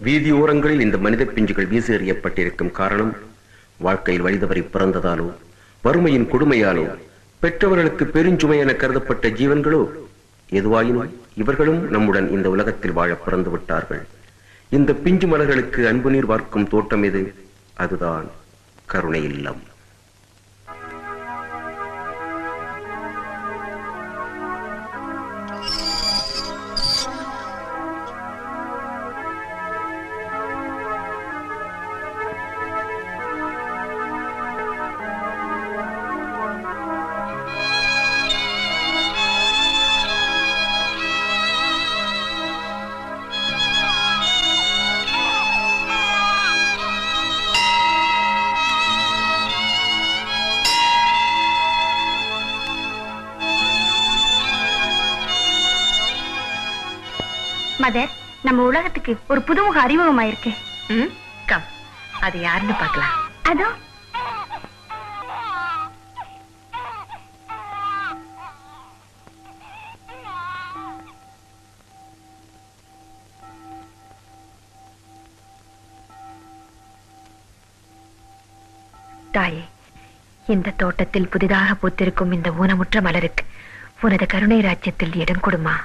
வீதி ஓரங்களில் இந்த மனித பிஞ்சுகள் வீசி எறியப்பட்டிருக்கும் காரணம் வாழ்க்கையில் வழிதவறி பிறந்ததாலோ, வறுமையின் கொடுமையாலோ, பெற்றவர்களுக்கு பெருஞ்சுமை என கருதப்பட்ட ஜீவன்களோ, எதுவாயினும் இவர்களும் நம்முடன் இந்த உலகத்தில் வாழ பிறந்து விட்டார்கள். இந்த பிஞ்சு மலர்களுக்கு அன்பு நீர் வார்க்கும் தோட்டம் எது? அதுதான் கருணை இல்லம். மதர், நம்ம உலகத்துக்கு ஒரு புதுமுக அறிமுகமாயிருக்கு. கம், அது யாருன்னு பார்க்கலாம். அதோ தாயே, இந்த தோட்டத்தில் புதிதாக பூத்திருக்கும் இந்த ஊனமுற்ற மலருக்கு உனது கருணை ராஜ்யத்தில் இடம் கொடுமா.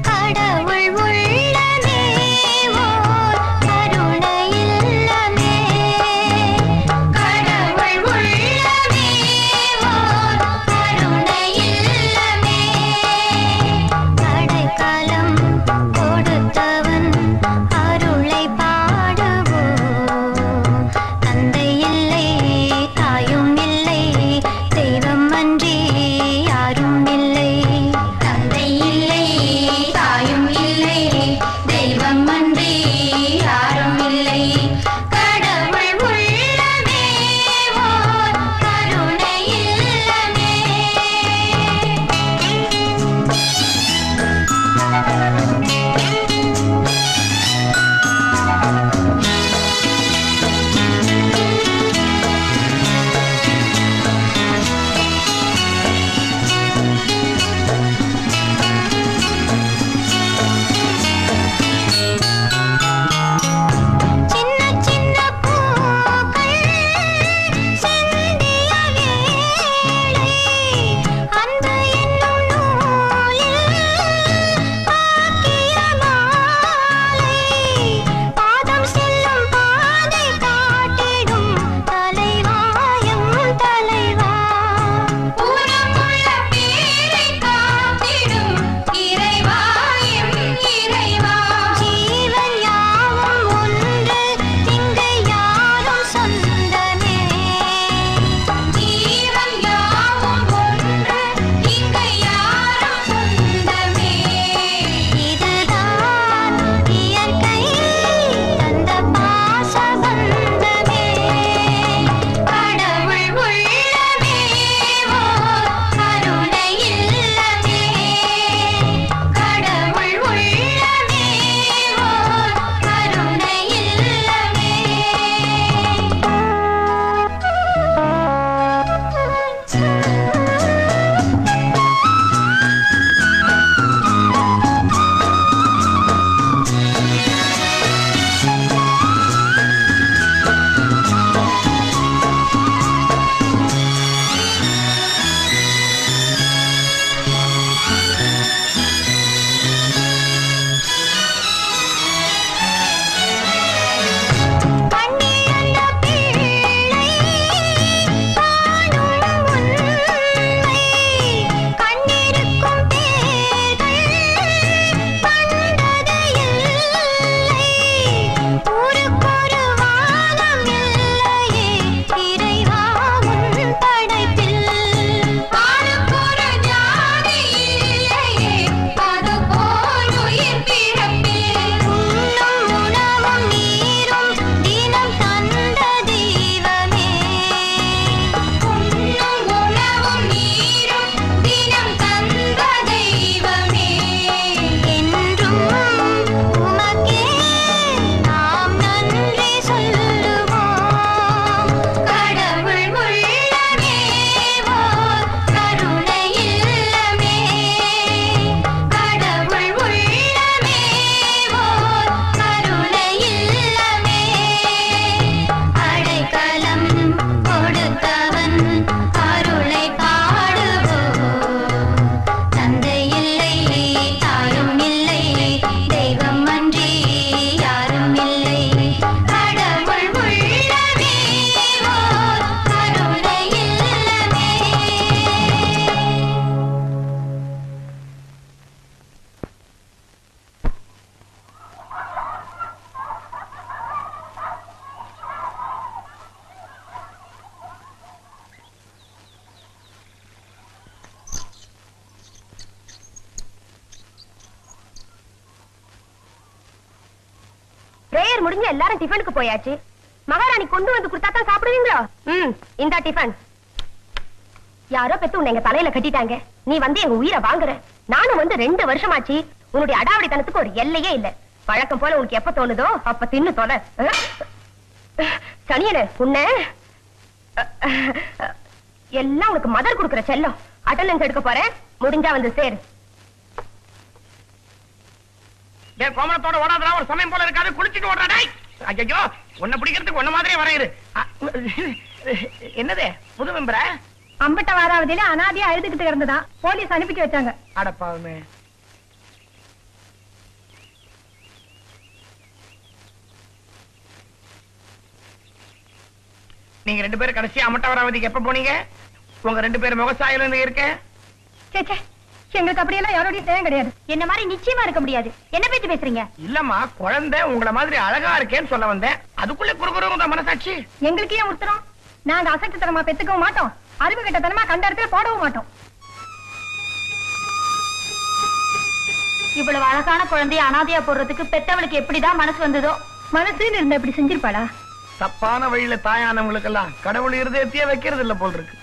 கடவுள் உள்ளமே ஓ பிரேயர் முடிஞ்சு எல்லாரும் டிஃபனுக்கு போயாச்சு. மகாராணி கொண்டு வந்து கொடுத்தா தான் சாப்பிடுவீங்களோ? இந்த டிஃபன் யாரோ பெத்து உன்னை எங்க தலையில கட்டிட்டாங்க. நீ வந்து எங்க உயிரை வாங்குற. நானும் வந்து 2 வருஷமாச்சு. உன்னுடைய அடாவடித்தனத்துக்கு ஒரு எல்லையே இல்ல. வழக்கம் போல உனக்கு எப்ப தோணுதோ அப்ப தின்னு தொலை. சனியனே, உன்னை எல்லாம் உனக்கு மதர் கொடுக்குற செல்லம். அட்டெண்டன்ஸ் எடுக்க போறேன், முடிஞ்சா வந்து சேரு. என் கோமணத்தோட ஓடாதா ஒரு சமயம் போல இருக்காது. குளிச்சுட்டு ஓடுறாடா. ஐயோ, உன்னை பிடிக்கிறதுக்கு உன்ன மாதிரியே வரையுது. என்னது புது மெம்பரா? அம்பட்ட வாராவதியில அனாதியா அழுதுகிட்டு கிடந்ததான் போலீஸ் அனுப்பிட்டு வச்சாங்க. அடப்பாவுமே. நீங்க 2 பேரும் கடைசியா அமட்டவராவதிக்கு எப்ப போனீங்க? உங்க 2 பேரும் முகசாயில இருக்க. எங்களுக்கு அப்படியெல்லாம் யாரோடய சேகம் கிடையாது. என்ன மாதிரி நிச்சயமா இருக்க முடியாது. என்ன பேச்சு பேசுறீங்க? இல்லம்மா, குழந்தை உங்கள மாதிரி அழகா இருக்கேன்னு சொல்ல வந்தேன். அதுக்குள்ள குறுகுறுங்க மனசாட்சி. எங்களுக்கு ஏன் உத்தரம்? நாங்க அசட்டுத்தனமா பெத்துக்கவும் மாட்டோம், அறிவு கட்டத்தனமா கண்ட இடத்துல போடவும் மாட்டோம். இவ்வளவு அழகான குழந்தைய அனாதையா போடுறதுக்கு பெத்தவளுக்கு எப்படிதான் மனசு வந்ததோ. மனசுன்னு இருந்த இப்படி செஞ்சிருப்பாளா? தப்பான வழியில தாயானவங்களுக்கு எல்லாம் கடவுள் இருதயத்தையே வைக்கிறது இல்ல போல் இருக்கு.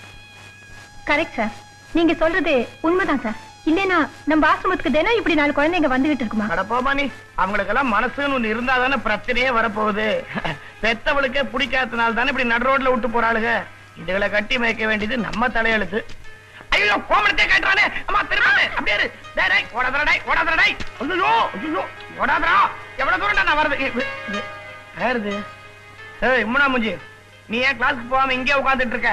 கரெக்ட் சார், நீங்க சொல்றது உண்மைதான் சார். இல்லைன்னா நம்ம ஆசிரமத்துக்கு தினம் இப்படி 4 குழந்தைங்க வந்துகிட்டு இருக்குமா? அடப்போமா நீ. அவங்களுக்கு எல்லாம் மனசுன்னு ஒண்ணு இருந்தா தானே பிரச்சனையே வரப்போகுது. பெத்தவளுக்கே பிடிக்காதனால தானே இப்படி நடு ரோட்ல விட்டு போறாளுங்க. இதுகளை கட்டி மேய்க்க வேண்டியது நம்ம தலையெழுத்து. ஐயோ, கோமணத்தை கட்டுறானே. அம்மா திரும்ப அப்படியே ஓடாதடா ஓடாதடா. ஐயோ ஐயோ ஓடாதடா. எவ்வளவு தூரம் நான் வருது. யாருது? ஏய் இம்முனா முஞ்சி, நீ ஏன் கிளாஸ்க்கு போகாம இங்கே உட்காந்துட்டு இருக்க?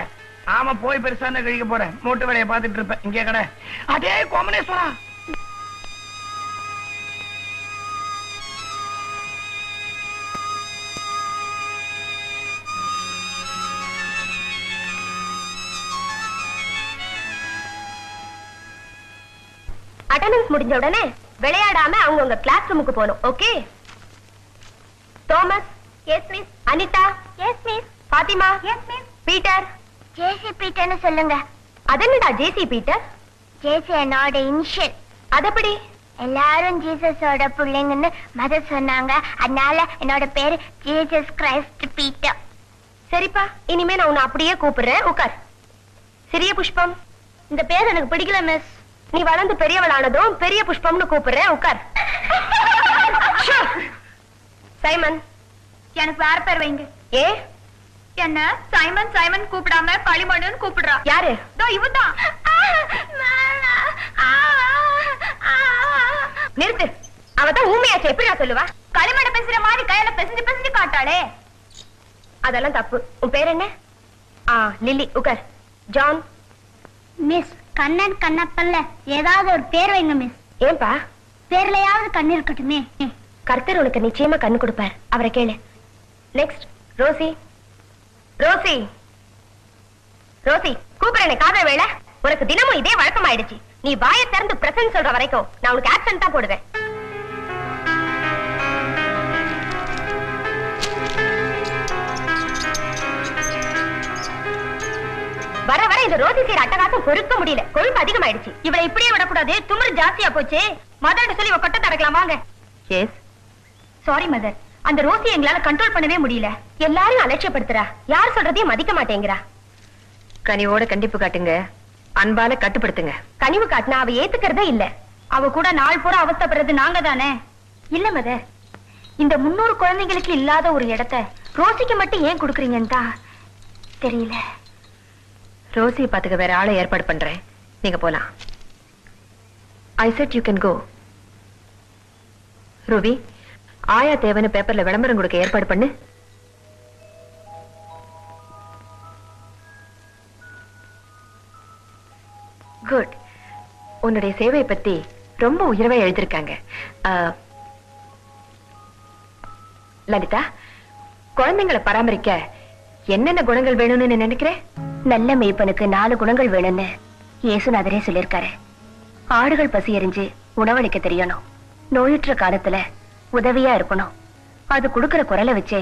ஆமா, போய் பெருசான கழிக்க போறேன். மூட்டு வேலையை பார்த்துட்டு இருப்பேன் இங்கே கடை. அடே கோமனேஸ்வரா. அட்டெண்டன்ஸ் முடிஞ்ச உடனே விளையாடாம அவங்க உங்க கிளாஸ் ரூமுக்கு போகணும். Okay? Thomas? Yes miss. Anita? Yes miss. Fathima? Yes miss. Peter? JC பீட்டர்னு சொல்லுங்க. அதென்னடா ஜேசி பீட்டர்? ஜேசி என்னோட இனிஷியல். அதப்படி? எல்லாரும் ஜீசஸோட பிள்ளைங்கன்னு மதர் சொன்னாங்க, அதனால என்னோட பேரு ஜீசஸ் கிரைஸ்ட் பீட்டர். சரிப்பா, இனிமே நான் உன்னை அப்படியே கூப்பிடுறேன். உட்கார். சிறிய புஷ்பம்? இந்த பேர் எனக்கு பிடிக்கல மிஸ். நீ வளர்ந்து பெரியவளானதும் பெரிய புஷ்பம்னு கூப்பிடுறேன். உட்கார். சைமன்? எனக்கு வேற பேர் வைங்க. ஏ? என்ன சைமன் சைமன் கூப்பிடாம களிமண்ணுன்னு கூப்பிடுறா? யாரு? இவதான். நிறுத்து. அவதான் ஊமையாச்சு. எப்படி நான் சொல்லுவா? களிமண்ண பேசுற மாதிரி கையில பெசஞ்சு பெசஞ்சு காட்டாளே. அதெல்லாம் தப்பு. உன் பேர் என்ன? லில்லி. உட்கார். ஜான்? மிஸ், கண்ணன் கண்ணப்பல்ல ஏதாவது ஒரு பேர் வைங்க மிஸ். ஏன்பா? பேர்லயாவது கண்ணு இருக்கட்டுமே. கர்த்தர் உனக்கு நிச்சயமா கண்ணு கொடுப்பார். அவரை கேளு. Next Rousey. ரோசி ரோசி கூப்பிடுறேன். காதல வேலை. உனக்கு தினமும் இதே வழக்கமாயிடுச்சு. நீ வாயை திறந்து பிரசன்ட் சொல்ற வரைக்கும் நான் உனக்கு ஆக்சன் தான் போடுவேன். வர வர இந்த ரோசி செய்யற அட்டகாசம் பொறுக்க முடியல. கொழுப்பு அதிகமாயிடுச்சு. இவளை இப்படியே விடக்கூடாது. துமுறு ஜாஸ்தியா போச்சு. மதர்ட்ட சொல்லி கொட்ட தடக்கலாம். வாங்க. எஸ். சாரி மதர், அந்த ரோசி எங்களால கண்ட்ரோல் பண்ணவே முடியல. எல்லாரும் அலட்சியப்படுத்துறா. யார் சொல்றதையும் மதிக்க மாட்டேங்கிறா. கனிவோட கண்டிப்பு காட்டுங்க, அன்பால கட்டுப்படுத்துங்க. கனிவு காட்டினா அவ ஏத்துக்கிறதே இல்ல. அவ கூட நாள் பூரா அவஸ்தப்படுறது நாங்க தானே. இல்ல மதர், இந்த 300 குழந்தைங்களுக்கு இல்லாத ஒரு இடத்தை ரோசிக்கு மட்டும் ஏன் கொடுக்குறீங்கன்னு தான் தெரியல. ரோசியை பாத்துக்க வேற ஆளை ஏற்பாடு பண்றேன். நீங்க போலாம். I said you can go. Ruby, ஆயா தேவன்னு பேப்பர்ல விளம்பரம் கொடுக்க ஏற்பாடு பண்ணு. குட். உன்னுடைய சேவையை பத்தி ரொம்ப உயர்வா எழுதிருக்காங்க. லலிதா, குழந்தைங்களை பராமரிக்க என்னென்ன குணங்கள் வேணும்னு நினைக்கிறேன்? நல்ல மேய்ப்பனுக்கு 4 குணங்கள் வேணும்னு இயேசுநாதரே சொல்லியிருக்காரு. ஆடுகள் பசி எறிஞ்சு உணவளிக்க தெரியணும். நோயுற்ற காலத்துல உதவியா இருக்கணும். அது கொடுக்கிற குரலை வச்சு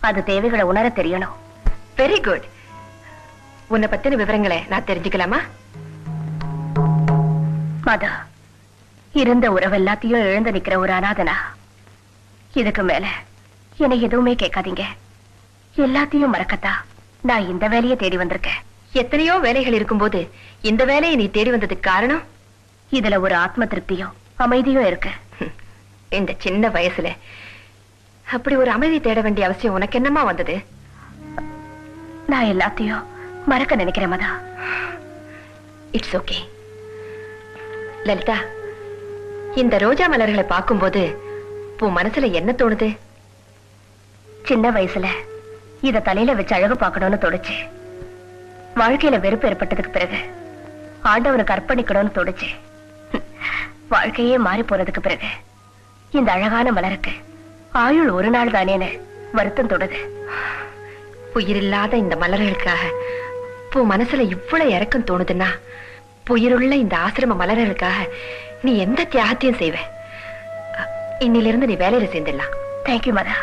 அது தேவைகளை உணர தெரியணும். Very good. உன்னை பத்தின விவரங்களை நான் தெரிஞ்சுக்கலாமா? மதா, இருந்த உறவு எல்லாத்தையும் இழந்து நிக்கிற ஒரு அநாதனா. இதுக்கு மேல என்னை எதுவுமே கேட்காதீங்க. எல்லாத்தையும் மறக்கத்தா நான் இந்த வேலையை தேடி வந்திருக்கேன். எத்தனையோ வேலைகள் இருக்கும்போது இந்த வேலையை நீ தேடி வந்ததுக்கு காரணம்? இதுல ஒரு ஆத்ம திருப்தியும் அமைதியும் இருக்கு. இந்த சின்ன வயசுல அப்படி ஒரு அமைதி தேட வேண்டிய அவசியம் உனக்கு என்னமா வந்தது? நான் எல்லாத்தையும் மறக்க நினைக்கிறேன் மதா. It's okay. லலிதா, இந்த ரோஜா மலர்களை பார்க்கும்போது உன் மனசுல என்ன தோணுது? சின்ன வயசுல இத தலையில வச்சு அழகு பார்க்கணும்னு தோணுச்சு. வாழ்க்கையில வெறுப்பு ஏற்பட்டதுக்கு பிறகு ஆண்டவனுக்கு அர்ப்பணிக்கணும்னு தோணுச்சு. வாழ்க்கையே மாறி போனதுக்கு பிறகு இந்த அழகான மலருக்கு ஆயுள் ஒரு நாள் தானேன்னு வருத்தம் தொடுது. உயிரில்லாத இந்த மலர்களுக்காக உன் மனசுல இவ்வளவு இறக்கம் தோணுதுன்னா, உயிருள்ள இந்த ஆசிரம மலர்களுக்காக நீ எந்த தியாகத்தையும் செய்வ. இன்னிலிருந்து நீ வேலையில சேர்ந்துடலாம். தேங்க்யூ மதா.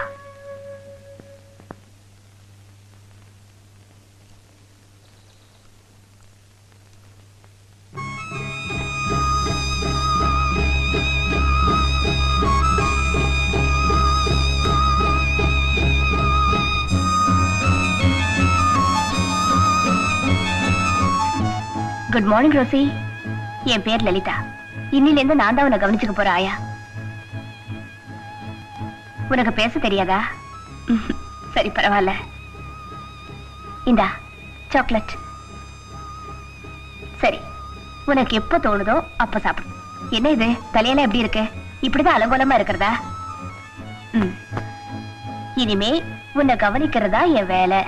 Good morning Rosy. என் பேர் லலிதா. இன்னில இருந்து நான் தான் உன்னை கவனிச்சுக்க போற ஆயா. உனக்கு பேச தெரியாதா? சரி, பரவாயில்ல. இந்தா சாக்லேட். சரி, உனக்கு எப்ப தோணுதோ அப்ப சாப்பிடு. என்ன இது தலையெல்லாம் எப்படி இருக்கு? இப்படிதான் அலங்கோலமா இருக்கிறதா? இனிமே உன்னை கவனிக்கிறதா என் வேலை.